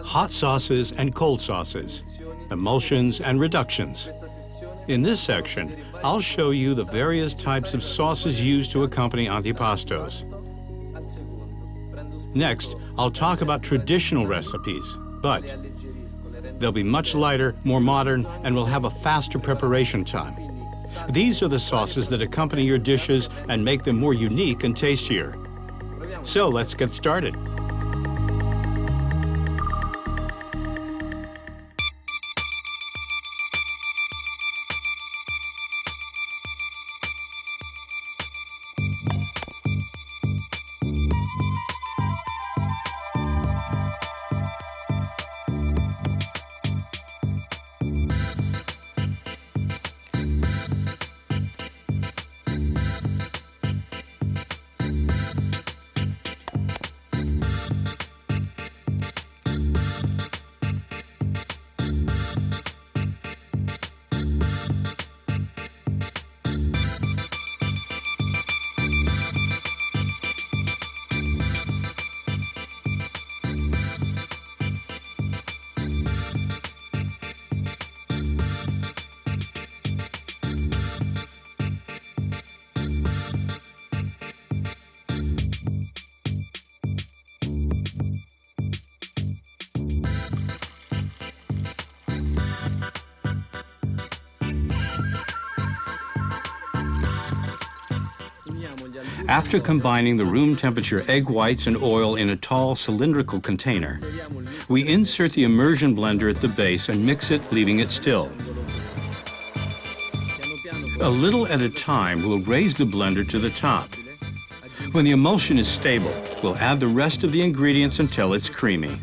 hot sauces and cold sauces, emulsions and reductions. In this section, I'll show you the various types of sauces used to accompany antipastos. Next, I'll talk about traditional recipes, but they'll be much lighter, more modern, and will have a faster preparation time. These are the sauces that accompany your dishes and make them more unique and tastier. So let's get started. After combining the room temperature egg whites and oil in a tall cylindrical container, we insert the immersion blender at the base and mix it, leaving it still. A little at a time, we'll raise the blender to the top. When the emulsion is stable, we'll add the rest of the ingredients until it's creamy.